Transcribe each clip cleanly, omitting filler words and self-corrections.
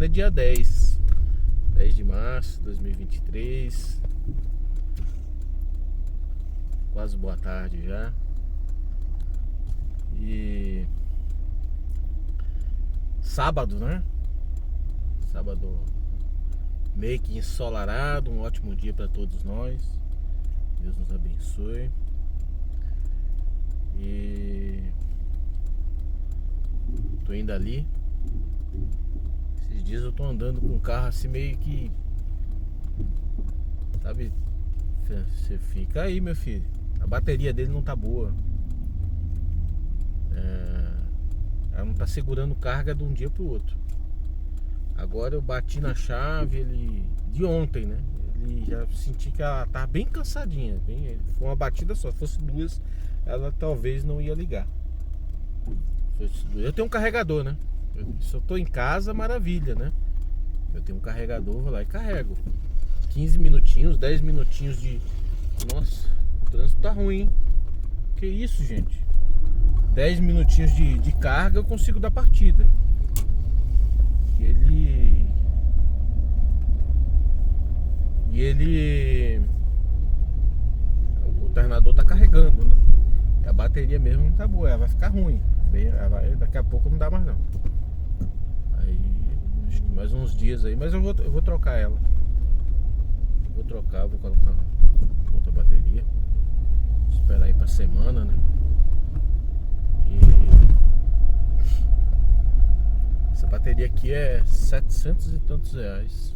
é dia 10 de março de 2023. Quase boa tarde já. E sábado, né? Sábado meio que ensolarado, um ótimo dia para todos nós. Deus nos abençoe. E tô indo ali. Esses dias eu tô andando com o carro assim meio que, sabe, você fica aí, meu filho. A bateria dele não tá boa. Ela não tá segurando carga de um dia pro outro. Agora eu bati na chave, ele de ontem, né? Ele já senti que ela tá bem cansadinha, foi uma batida só. Se fosse duas, ela talvez não ia ligar. Eu tenho um carregador, né? Se eu tô em casa, maravilha, né? Eu tenho um carregador, vou lá e carrego. 15 minutinhos, 10 minutinhos de... Nossa, o trânsito tá ruim, hein? Que isso, gente? 10 minutinhos de carga eu consigo dar partida. O alternador tá carregando, né? E a bateria mesmo não tá boa, ela vai ficar ruim. Daqui a pouco não dá mais não. Aí, acho que mais uns dias aí, mas eu vou trocar ela. Vou colocar outra bateria. Esperar aí pra semana, né? E essa bateria aqui é 700 e tantos reais.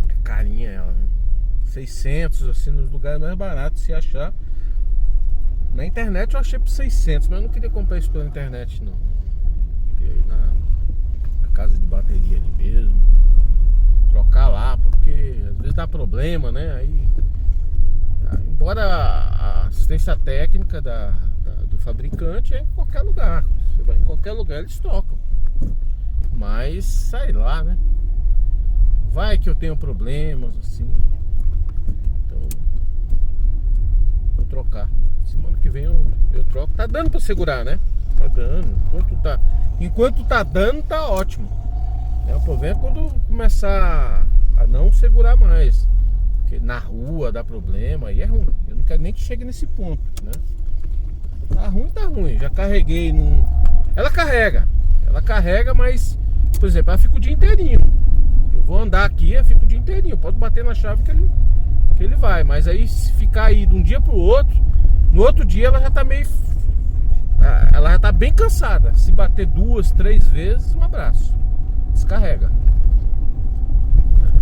É carinha ela, né? 600, assim, nos lugares mais baratos, se achar. Na internet eu achei por 600, mas eu não queria comprar isso pela internet, não. Queria ir na casa de bateria ali mesmo, trocar lá, porque às vezes dá problema, né? Aí, embora a assistência técnica do fabricante é em qualquer lugar. Você vai em qualquer lugar, eles trocam. Mas, sei lá, né? Vai que eu tenho problemas, assim. Então, vou trocar. Semana que vem eu troco. Tá dando pra segurar, né? Tá dando. Enquanto tá dando, tá ótimo. O problema é quando começar a não segurar mais. Porque na rua dá problema, aí é ruim. Eu não quero nem que chegue nesse ponto, né? Tá ruim. Já carreguei no... Ela carrega, mas, por exemplo, ela fica o dia inteirinho. Eu vou andar aqui, ela fica o dia inteirinho. Pode bater na chave que ele vai. Mas aí, se ficar aí de um dia pro outro, no outro dia ela já tá meio... Ela já tá bem cansada. Se bater 2, 3 vezes, um abraço. Descarrega.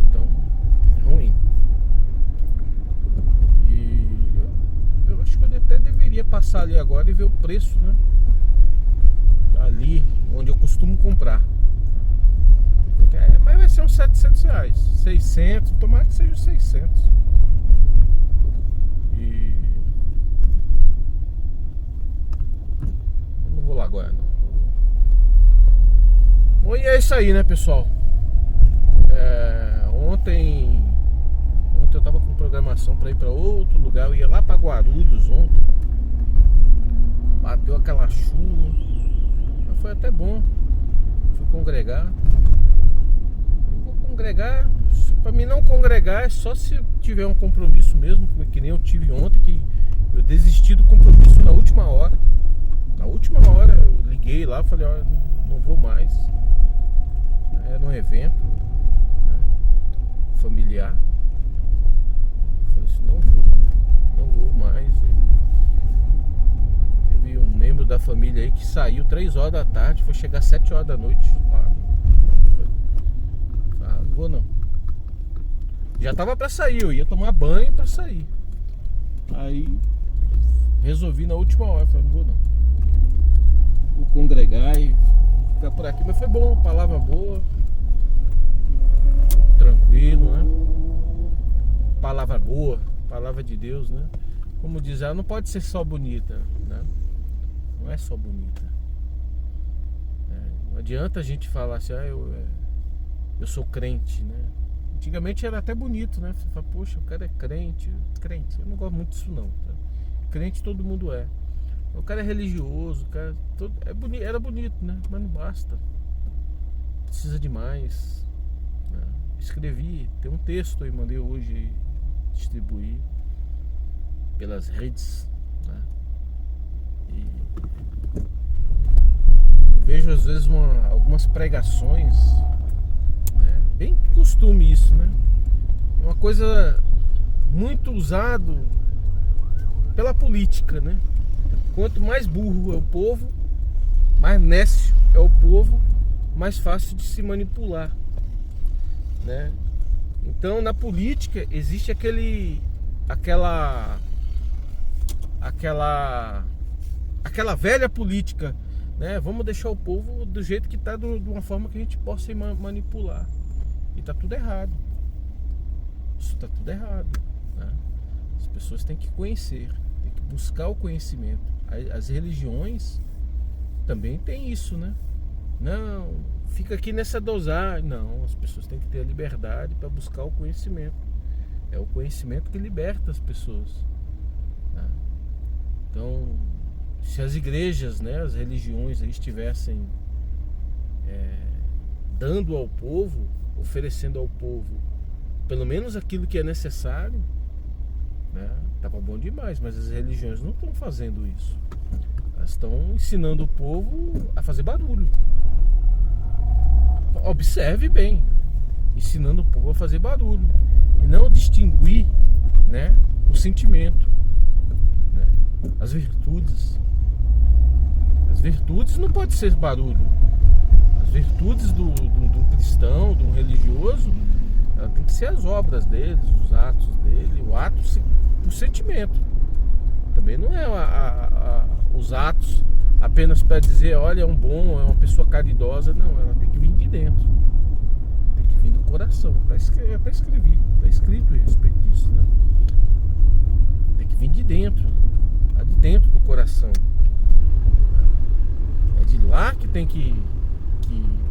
Então, é ruim. E eu acho que eu até deveria passar ali agora e ver o preço, né? Ali onde eu costumo comprar. Mas vai ser uns 700 reais. 600, tomara que seja 600. E eu não vou lá agora, não. Bom, e é isso aí, né, pessoal? Ontem eu tava com programação para ir para outro lugar. Eu ia lá para Guarulhos ontem. Bateu aquela chuva, mas foi até bom. Fui congregar. Eu vou congregar. Para mim não congregar é só se tiver um compromisso mesmo, que nem eu tive ontem, que eu desisti do compromisso na última hora. Na última hora eu liguei lá, falei, olha, não vou mais. Era um evento, né, familiar. Eu falei assim, não vou mais. Teve um membro da família aí que saiu 3 horas da tarde, foi chegar 7 horas da noite lá. Não vou não. Já tava pra sair, eu ia tomar banho pra sair. Aí resolvi na última hora, falei, não vou não. Vou congregar e ficar por aqui. Mas foi bom, palavra boa, tranquilo, né? Palavra boa, palavra de Deus, né? Como diz ela, não pode ser só bonita, né? Não é só bonita. Não adianta a gente falar assim, eu sou crente, né? Antigamente era até bonito, né? Você fala, poxa, o cara é crente. Eu não gosto muito disso não, tá? Crente todo mundo é. O cara é religioso, o cara era bonito, né? Mas não basta. precisa de mais, né? Escrevi, tem um texto aí, mandei hoje distribuir pelas redes, né? E vejo às vezes algumas pregações, né? Bem costume isso, né? É uma coisa muito usado pela política, né? Quanto mais burro é o povo, mais nécio é o povo, mais fácil de se manipular, né? Então na política existe aquela velha política, né? Vamos deixar o povo do jeito que está, de uma forma que a gente possa manipular. E tá tudo errado. Isso tá tudo errado, né? As pessoas têm que conhecer, têm que buscar o conhecimento. As religiões também têm isso, né? Não, fica aqui nessa dosagem. Não, as pessoas têm que ter a liberdade para buscar o conhecimento. É o conhecimento que liberta as pessoas, né? Então, se as igrejas, né, as religiões aí estivessem dando ao povo, oferecendo ao povo pelo menos aquilo que é necessário, né, tava bom demais. Mas as religiões não estão fazendo isso. Elas estão ensinando o povo a fazer barulho. Observe bem, ensinando o povo a fazer barulho e não distinguir, né, o sentimento, né, as virtudes. As virtudes não pode ser barulho. As virtudes do cristão, do religioso, ela tem que ser as obras deles, os atos dele, o sentimento. Também não é os atos apenas para dizer, olha, é um bom, é uma pessoa caridosa. Não, ela tem que vir de dentro. Tem que vir do coração. Está escrito a respeito disso, né? Tem que vir de dentro. Lá de dentro do coração. É de lá que tem que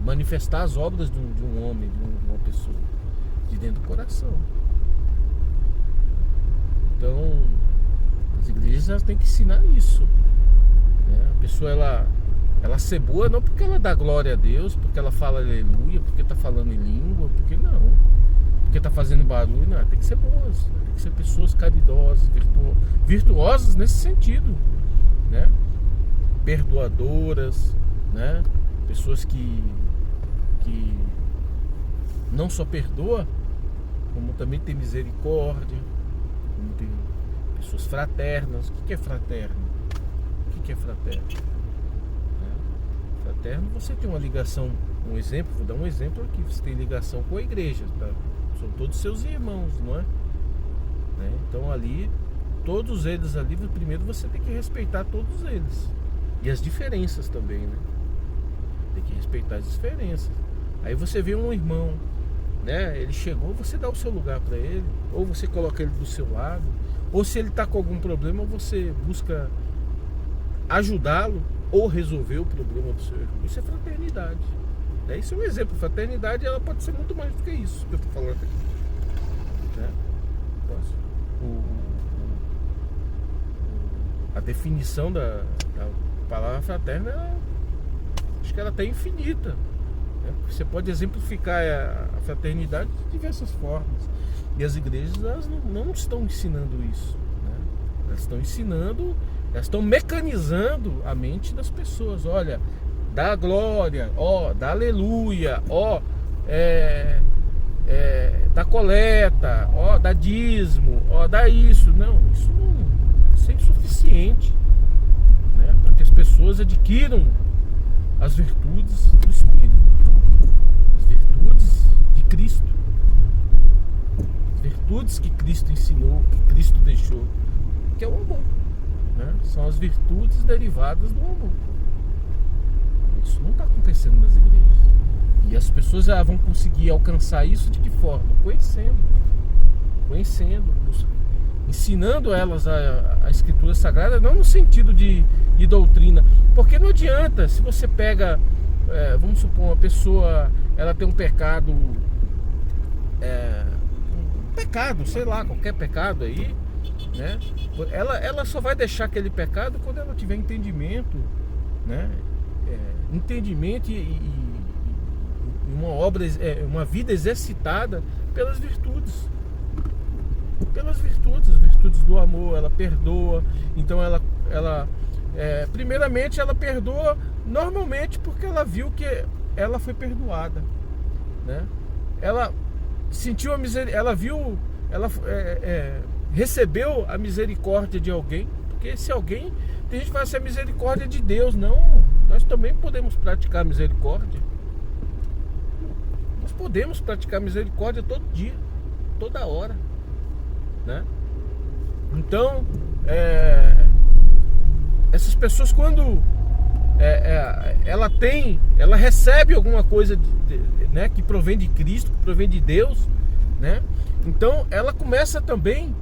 manifestar as obras de um homem, de uma pessoa. De dentro do coração. Então, as igrejas elas têm que ensinar isso, né? A pessoa ela ser boa não porque ela dá glória a Deus, porque ela fala aleluia, porque está falando em língua, porque não, porque está fazendo barulho. Não, tem que ser boas, tem que ser pessoas caridosas, virtuosas nesse sentido, né? Perdoadoras, né? Pessoas que não só perdoa, como também tem misericórdia, como tem pessoas fraternas. O que é fraterno? O que é fraterno? Fraterno, você tem uma ligação, um exemplo, vou dar um exemplo aqui, você tem ligação com a igreja, tá? São todos seus irmãos, não é? Né? Então ali, todos eles ali, primeiro você tem que respeitar todos eles. E as diferenças também, né? Tem que respeitar as diferenças. Aí você vê um irmão, né? Ele chegou, você dá o seu lugar para ele, ou você coloca ele do seu lado, ou se ele está com algum problema, você busca ajudá-lo ou resolver o problema do seu irmão. Isso é fraternidade, né? Isso é um exemplo. Fraternidade, ela pode ser muito mais do que isso que eu estou falando aqui, né? A definição da palavra fraterna, acho que ela está infinita, né? Você pode exemplificar a fraternidade de diversas formas. E as igrejas elas não estão ensinando isso, né? Elas estão ensinando, elas estão mecanizando a mente das pessoas. Olha, dá glória, ó, dá aleluia, ó, dá coleta, ó, dá dízimo, ó, dá isso. Não, isso é insuficiente, né? Para que as pessoas adquiram as virtudes do Espírito, as virtudes de Cristo, as virtudes que Cristo ensinou, que Cristo deixou, que é o amor, né? São as virtudes derivadas do amor. Isso não está acontecendo nas igrejas. E as pessoas vão conseguir alcançar isso de que forma? Conhecendo, ensinando elas a Escritura Sagrada, não no sentido de doutrina. Porque não adianta, se você pega, vamos supor, uma pessoa, ela tem um pecado, sei lá, qualquer pecado aí, né? Ela só vai deixar aquele pecado quando ela tiver entendimento, né? Entendimento e uma vida exercitada pelas virtudes. As virtudes do amor. Ela perdoa. Então primeiramente ela perdoa normalmente porque ela viu que ela foi perdoada, né? Ela sentiu a misericórdia, ela viu, recebeu a misericórdia de alguém, porque se alguém, tem gente que fala assim, a misericórdia de Deus. Não, nós também podemos praticar misericórdia. Nós podemos praticar misericórdia todo dia, toda hora, né? Então, essas pessoas, quando ela recebe alguma coisa né, que provém de Cristo, que provém de Deus, né? Então ela começa também,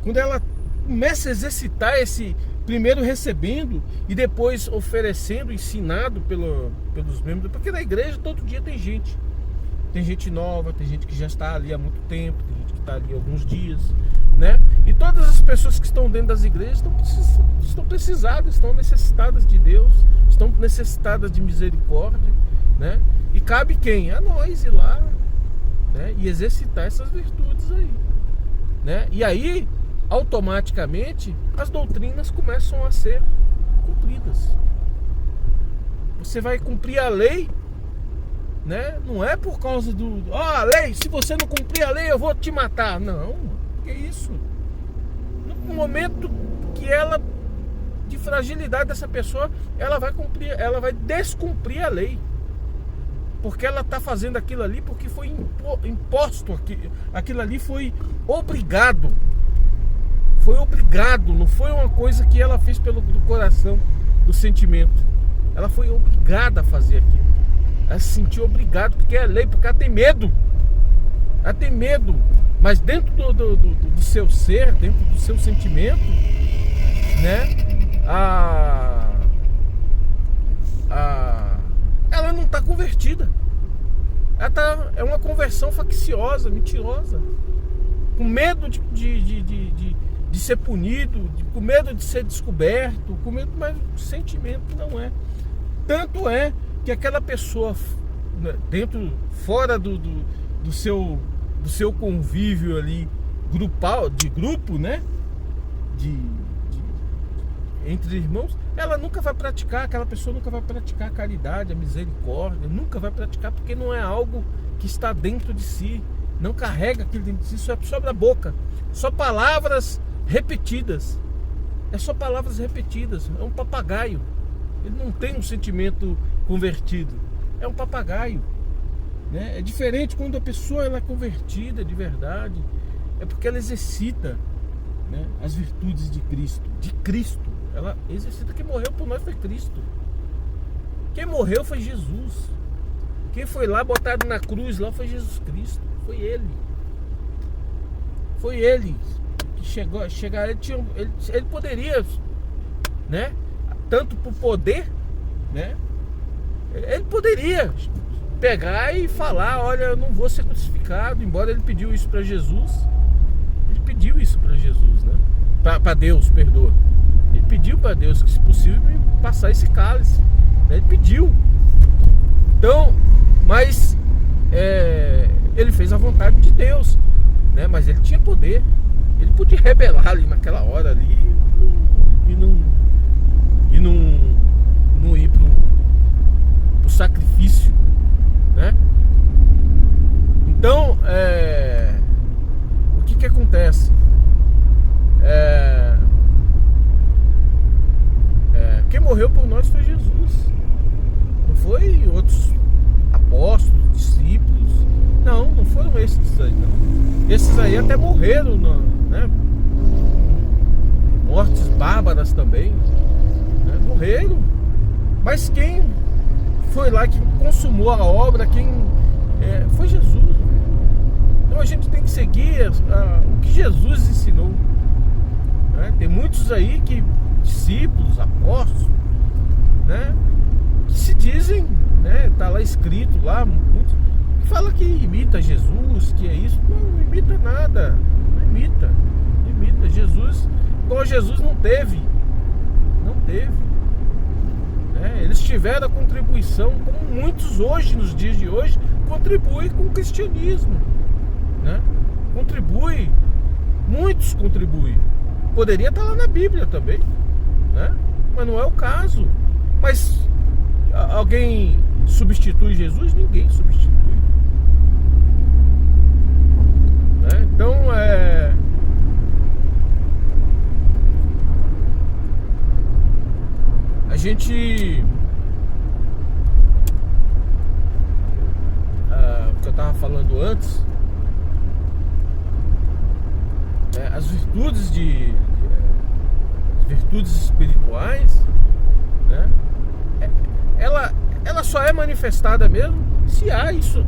quando ela começa a exercitar esse, primeiro recebendo e depois oferecendo, ensinado pelos membros, porque na igreja todo dia tem gente nova, tem gente que já está ali há muito tempo, tem gente que está ali há alguns dias, né? E todas as pessoas que estão dentro das igrejas estão precisadas, estão necessitadas de Deus, estão necessitadas de misericórdia, né? E cabe quem? A nós ir lá, né? E exercitar essas virtudes aí, né? E aí, automaticamente, as doutrinas começam a ser cumpridas. Você vai cumprir a lei, né? Não é por causa a lei, se você não cumprir a lei eu vou te matar. Não, que isso? No momento que de fragilidade dessa pessoa, ela vai descumprir a lei, porque ela está fazendo aquilo ali porque foi imposto, aquilo ali foi obrigado, não foi uma coisa que ela fez do coração, do sentimento. Ela foi obrigada a fazer aquilo. Ela se sentiu obrigada porque é lei, porque ela tem medo. Mas dentro do seu ser, dentro do seu sentimento, né? Ela não está convertida. É uma conversão facciosa, mentirosa, com medo de ser punido, com medo de ser descoberto, com medo, mas o sentimento não é. Tanto é que aquela pessoa, fora do seu convívio ali grupal, de grupo, né? Entre irmãos, aquela pessoa nunca vai praticar a caridade, a misericórdia, nunca vai praticar, porque não é algo que está dentro de si, não carrega aquilo dentro de si, isso é só da boca, só palavras repetidas, é um papagaio, ele não tem um sentimento convertido, é um papagaio, né? É diferente quando a pessoa ela é convertida de verdade, é porque ela exercita, né, as virtudes de Cristo. Ela exercita. Quem morreu por nós foi Cristo. Quem morreu foi Jesus. Quem foi lá botado na cruz lá foi Jesus Cristo. Foi Ele. Foi Ele que ele poderia, né? Tanto por poder, né? Ele poderia pegar e falar: olha, eu não vou ser crucificado. Embora ele pediu isso para Jesus. Ele pediu isso para Jesus, né? Para Deus, perdoa. Ele pediu para Deus que, se possível, me passar esse cálice. Ele pediu. Então, mas ele fez a vontade de Deus, né? Mas ele tinha poder. Ele podia rebelar ali naquela hora ali e não ir pro sacrifício, né? Então, o que acontece? Quem morreu por nós foi Jesus. Não foi outros apóstolos, discípulos. Não foram esses aí, não. Esses aí até morreram, né? Mortes bárbaras também, né? Morreram. Mas quem foi lá que consumou a obra, foi Jesus. Então a gente tem que seguir o que Jesus ensinou, né? Tem muitos aí discípulos, apóstolos, né, que se dizem, né, tá lá escrito lá, muitos, que fala que imita Jesus, que é isso. Não imita nada, não imita. Jesus, igual Jesus não teve, né? Eles tiveram a contribuição, como muitos hoje, nos dias de hoje, contribui com o cristianismo, né? Contribui, muitos contribuem. Poderia estar lá na Bíblia também, né? Mas não é o caso. Mas alguém substitui Jesus? Ninguém substitui, né? Então a gente, o que eu estava falando antes, as virtudes virtudes espirituais, né? Ela só é manifestada mesmo se há isso,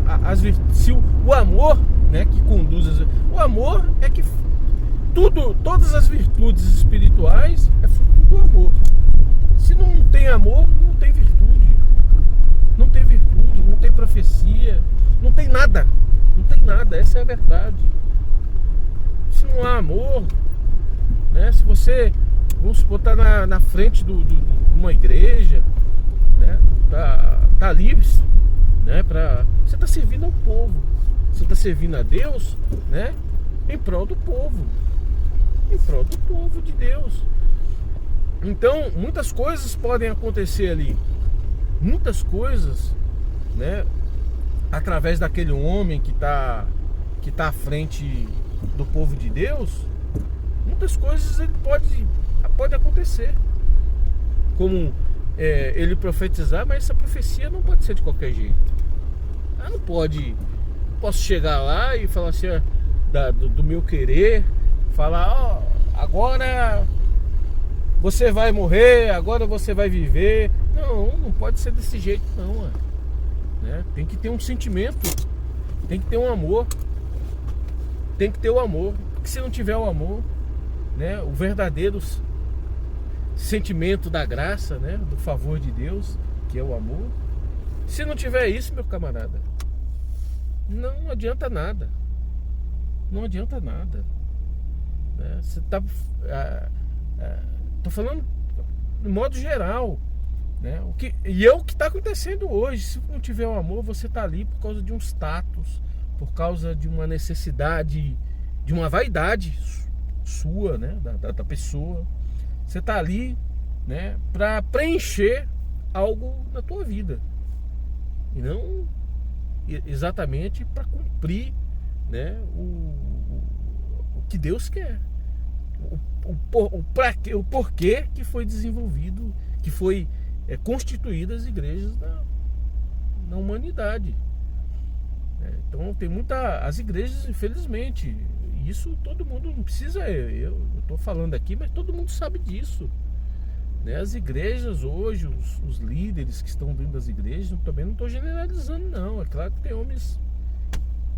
se o amor, né, que conduz o amor é que todas as virtudes espirituais é fruto do amor. Se não tem amor, não tem virtude. Não tem virtude, não tem profecia, não tem nada. Não tem nada, essa é a verdade. Se não há amor, né? Se você, vamos supor, tá na frente de uma igreja, né? Tá ali, né? Você está servindo ao povo. Você está servindo a Deus, né? Em prol do povo. Em prol do povo de Deus. Então, muitas coisas podem acontecer ali. Muitas coisas, né? Através daquele homem que tá à frente do povo de Deus, muitas coisas ele pode acontecer. Como ele profetizar, mas essa profecia não pode ser de qualquer jeito. Não posso chegar lá e falar assim, do meu querer, falar, agora você vai morrer, agora você vai viver. Não pode ser desse jeito não, né? Tem que ter um sentimento, tem que ter um amor, tem que ter o amor. Porque se não tiver o amor, né, o verdadeiro sentimento da graça, né, do favor de Deus, que é o amor, se não tiver isso, meu camarada, não adianta nada. Não adianta nada, né? Você tá tô falando de modo geral, né? O que está acontecendo hoje. Se não tiver o amor, você está ali por causa de um status, por causa de uma necessidade, de uma vaidade sua, né? da pessoa. Você está ali, né? Para preencher algo na tua vida e não exatamente para cumprir, né? O que Deus quer. O porquê que foi desenvolvido, que foi constituída as igrejas na humanidade. Então tem as igrejas, infelizmente, isso todo mundo não precisa, eu estou falando aqui, mas todo mundo sabe disso, né? As igrejas hoje, os líderes que estão dentro das igrejas, também não estou generalizando não, é claro que tem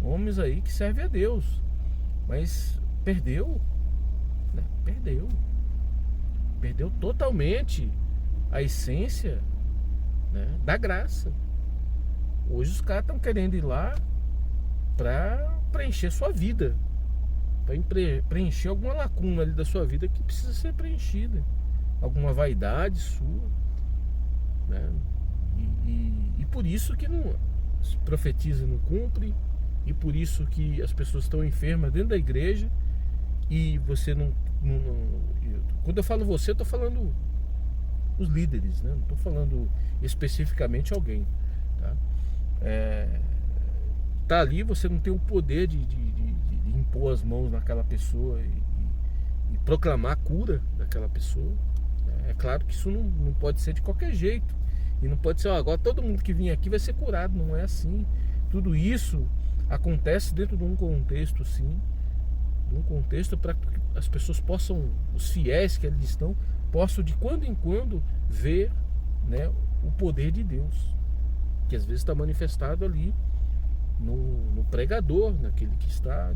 homens aí que servem a Deus, mas perdeu, né? Perdeu totalmente a essência, né, da graça. Hoje os caras estão querendo ir lá para preencher sua vida, para preencher alguma lacuna ali da sua vida que precisa ser preenchida, alguma vaidade sua, né? E por isso que não se profetiza e não cumpre, e por isso que as pessoas estão enfermas dentro da igreja. E você não quando eu falo você, eu estou falando os líderes, né? Não estou falando especificamente alguém, tá? Tá ali, você não tem o poder de impor as mãos naquela pessoa e proclamar a cura daquela pessoa. É claro que isso não pode ser de qualquer jeito, e não pode ser, agora todo mundo que vir aqui vai ser curado. Não é assim. Tudo isso acontece dentro de um contexto, sim, num contexto para que as pessoas possam, os fiéis que ali estão, possam de quando em quando ver, né, o poder de Deus, que às vezes está manifestado ali no pregador, naquele que está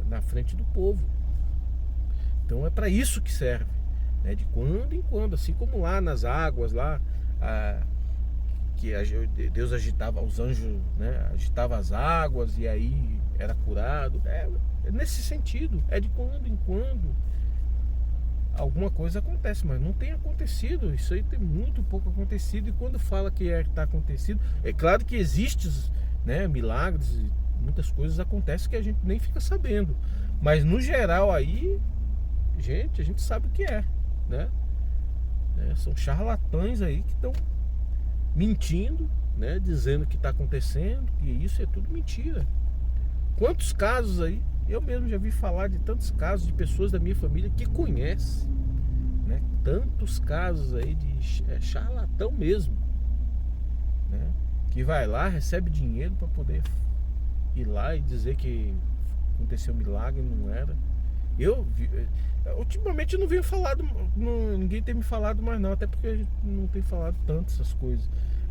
na frente do povo. Então é para isso que serve, né, de quando em quando, assim como lá nas águas, lá que Deus agitava, os anjos, né, agitava as águas e aí era curado. É nesse sentido, é de quando em quando alguma coisa acontece, mas não tem acontecido. Isso aí tem muito pouco acontecido. E quando fala que está acontecido, é claro que existe né? Milagres, muitas coisas acontecem que a gente nem fica sabendo. Mas no geral aí, gente, a gente sabe o que é, né? São charlatães aí que estão mentindo, né? Dizendo que está acontecendo, que isso é tudo mentira. Quantos casos aí, eu mesmo já vi falar de tantos casos de pessoas da minha família que conhecem, né? Tantos casos aí de charlatão mesmo, né? Que vai lá, recebe dinheiro para poder ir lá e dizer que aconteceu um milagre, não era. Ultimamente eu não venho falado, ninguém tem me falado mais não, até porque a gente não tem falado tanto essas coisas.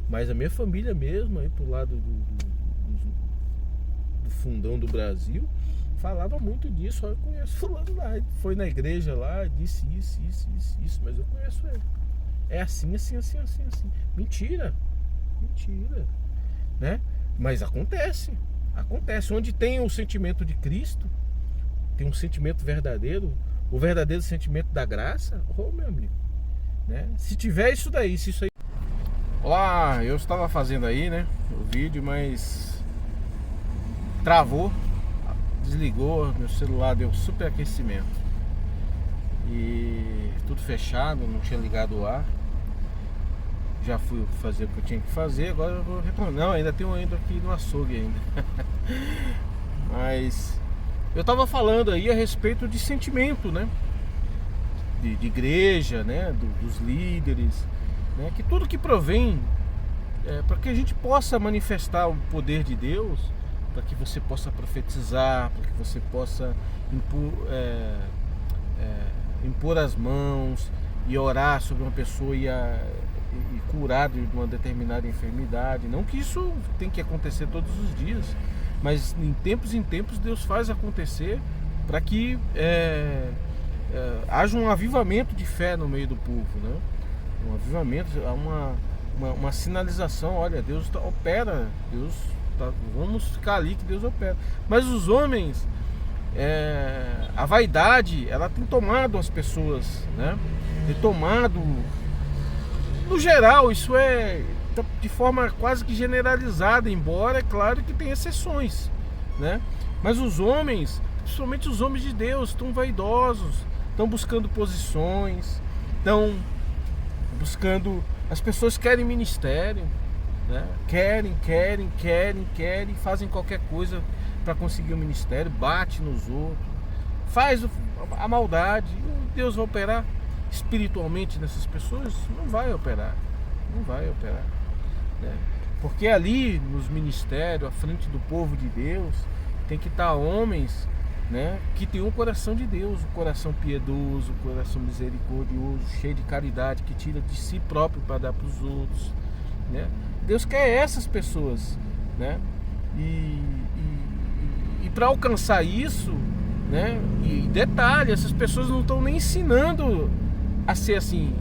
Mas a minha família mesmo, aí pro lado do fundão do Brasil, falava muito disso. Eu conheço fulano lá, foi na igreja lá, disse isso, mas eu conheço ele. É assim. Mentira, né? Mas acontece. Onde tem o sentimento de Cristo, tem um sentimento verdadeiro, o verdadeiro sentimento da graça, meu amigo, né? Se tiver isso daí, se isso aí... Olá, eu estava fazendo aí, né, o vídeo, mas travou, desligou, meu celular deu superaquecimento e tudo fechado, não tinha ligado o ar. Já fui fazer o que eu tinha que fazer, agora eu vou retornar. Não, ainda tenho aqui no açougue ainda. Mas eu estava falando aí a respeito de sentimento, né? De igreja, né? Dos líderes, né? Que tudo que provém para que a gente possa manifestar o poder de Deus, para que você possa profetizar, para que você possa impor as mãos e orar sobre uma pessoa e curar de uma determinada enfermidade. Não que isso tem que acontecer todos os dias, mas em tempos Deus faz acontecer para que haja um avivamento de fé no meio do povo, né? Um avivamento, uma sinalização, olha, Deus opera, vamos ficar ali que Deus opera. Mas os homens, a vaidade, ela tem tomado as pessoas, né? Tem tomado, no geral, isso de forma quase que generalizada, embora é claro que tem exceções, né? Mas os homens, principalmente os homens de Deus, estão vaidosos, estão buscando posições, estão buscando... As pessoas querem ministério, né? Querem, fazem qualquer coisa para conseguir o ministério, bate nos outros, faz a maldade. Deus vai operar espiritualmente nessas pessoas? Não vai operar, né? Porque ali nos ministérios, à frente do povo de Deus, tem que estar homens, né, que tem um coração de Deus, um coração piedoso, um coração misericordioso, cheio de caridade, que tira de si próprio para dar para os outros, né? Deus quer essas pessoas, né? E para alcançar isso, né? E detalhe, essas pessoas não estão nem ensinando a ser assim,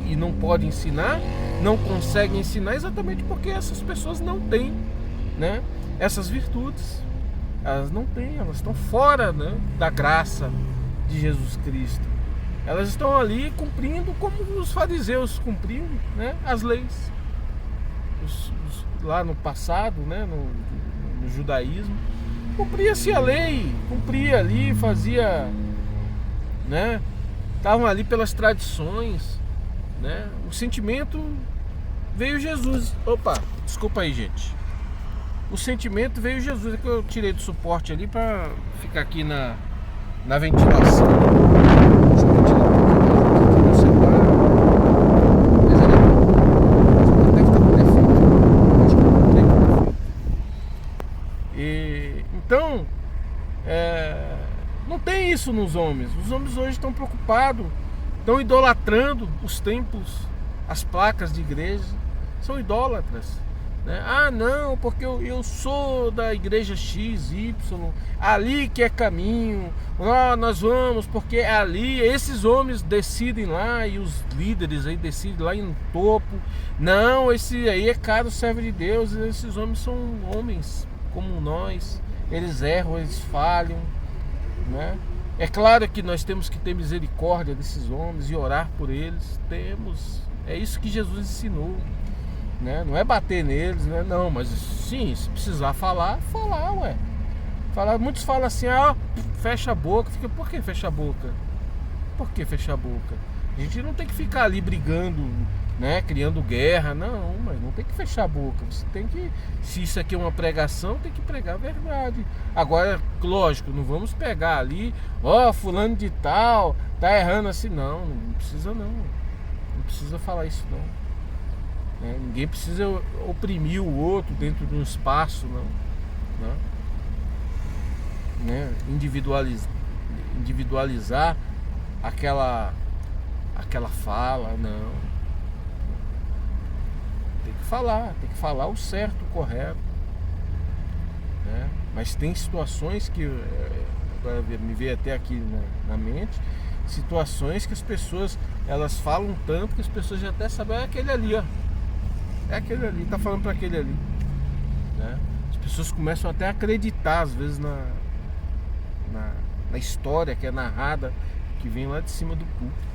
e não podem ensinar, não conseguem ensinar, exatamente porque essas pessoas não têm, né, essas virtudes. Elas não têm, elas estão fora, né, da graça de Jesus Cristo. Elas estão ali cumprindo como os fariseus cumpriam, né, as leis. Lá no passado, né, no judaísmo, cumpria-se a lei, cumpria ali, fazia, né, estavam ali pelas tradições, né? O sentimento veio Jesus. Opa, desculpa aí, gente. O sentimento veio Jesus. É que eu tirei do suporte ali para ficar aqui na ventilação. Deixa eu tirar aqui no celular. Mas ele deve estar com defeito. Acho que não tem defeito. Então, não tem isso nos homens. Os homens hoje estão preocupados, estão idolatrando os templos, as placas de igreja. São idólatras, né? Ah, não, porque eu sou da igreja XY, ali que é caminho, nós vamos, porque é ali. Esses homens decidem lá, e os líderes aí decidem lá no topo. Não, esse aí é caro servo de Deus. Esses homens são homens como nós, eles erram, eles falham, né? É claro que nós temos que ter misericórdia desses homens e orar por eles. É isso que Jesus ensinou, né? Não é bater neles, né? Não, mas sim, se precisar falar, ué. Muitos falam assim, fecha a boca. Por que fecha a boca? Por que fechar a boca? A gente não tem que ficar ali brigando, né? Criando guerra, não, mas não tem que fechar a boca. Você tem que, se isso aqui é uma pregação, tem que pregar a verdade. Agora, lógico, não vamos pegar ali, fulano de tal, tá errando assim, não precisa não. Não precisa falar isso não. Né? Ninguém precisa oprimir o outro dentro de um espaço, não. Né? Individualizar aquela fala, não. Tem que falar o certo, o correto, né? Mas tem situações que agora me veio até aqui na mente, situações que as pessoas, elas falam tanto que as pessoas já até sabem, é aquele ali, é aquele ali, tá falando para aquele ali, né? As pessoas começam até a acreditar às vezes na história que é narrada, que vem lá de cima do púlpito.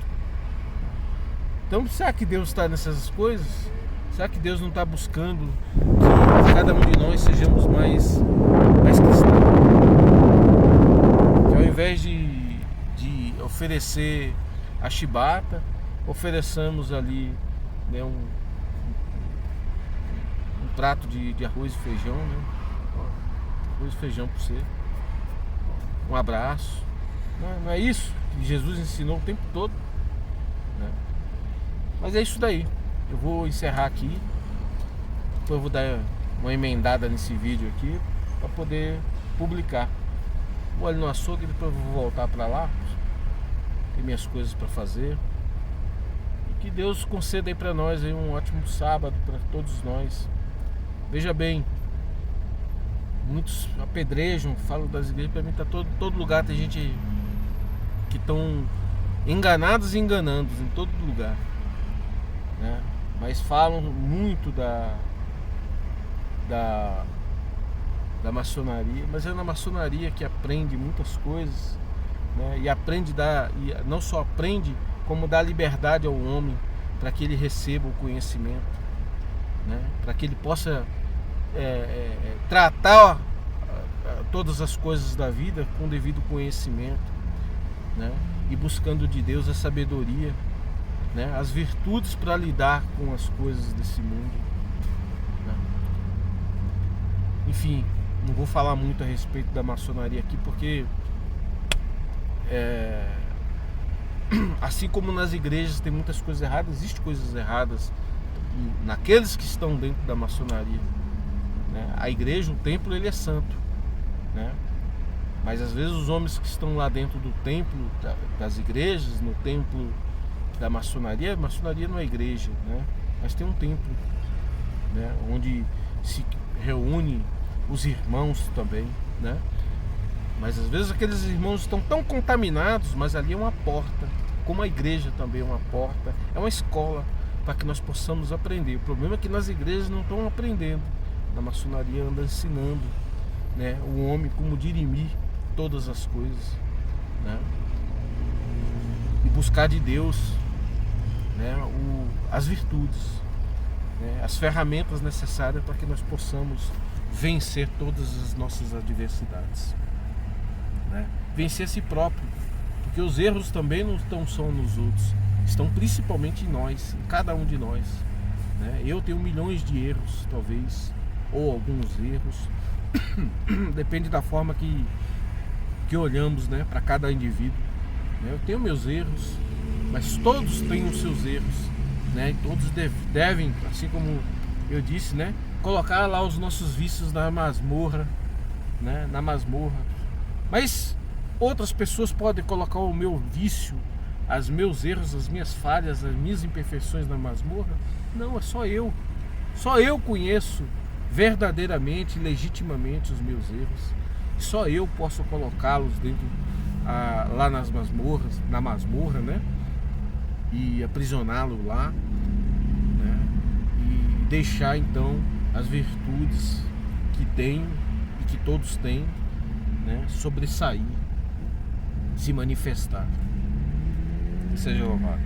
Então, será que Deus está nessas coisas? Será que Deus não está buscando que cada um de nós sejamos mais cristãos? Que ao invés de oferecer a chibata, ofereçamos ali, né, um prato de arroz e feijão, né? Arroz e feijão para você. Um abraço. Não é isso que Jesus ensinou o tempo todo, né? Mas é isso daí. Eu vou encerrar aqui. Depois eu vou dar uma emendada nesse vídeo aqui para poder publicar. Vou ali no açougue e depois eu vou voltar para lá. Tem minhas coisas para fazer. E que Deus conceda aí para nós aí um ótimo sábado para todos nós. Veja bem, muitos apedrejam, falam das igrejas, para mim tá todo lugar tem gente que estão enganados e enganando em todo lugar, né? Mas falam muito da maçonaria, mas é na maçonaria que aprende muitas coisas, né? E não só aprende, como dá liberdade ao homem para que ele receba o conhecimento, né? Para que ele possa tratar todas as coisas da vida com devido conhecimento, né? E buscando de Deus a sabedoria, né? As virtudes para lidar com as coisas desse mundo, né? Enfim, não vou falar muito a respeito da maçonaria aqui, porque assim como nas igrejas tem muitas coisas erradas, existem coisas erradas naqueles que estão dentro da maçonaria, né? A igreja, o templo, ele é santo, né? Mas às vezes os homens que estão lá dentro do templo das igrejas, no templo da maçonaria, a maçonaria não é igreja, né? Mas tem um templo, né? Onde se reúne os irmãos também, né? Mas às vezes aqueles irmãos estão tão contaminados, mas ali é uma porta, como a igreja também é uma porta, é uma escola para que nós possamos aprender. O problema é que nas igrejas não estão aprendendo, na maçonaria anda ensinando, né, o homem como dirimir todas as coisas, né, e buscar de Deus, né, as virtudes, né, as ferramentas necessárias para que nós possamos vencer todas as nossas adversidades, né, vencer a si próprio, porque os erros também não estão só nos outros, estão principalmente em nós, em cada um de nós, né? Eu tenho milhões de erros, talvez, ou alguns erros, depende da forma que olhamos, né, para cada indivíduo, né? Eu tenho meus erros, mas todos têm os seus erros, né? E todos devem, assim como eu disse, né, colocar lá os nossos vícios na masmorra, né, na masmorra. Mas outras pessoas podem colocar o meu vício, os meus erros, as minhas falhas, as minhas imperfeições na masmorra? Não, é só eu. Só eu conheço verdadeiramente, legitimamente os meus erros. Só eu posso colocá-los dentro, lá nas masmorras, na masmorra, né? E aprisioná-lo lá, né? E deixar então as virtudes que tenho e que todos têm, né, sobressair, se manifestar. Seja louvado.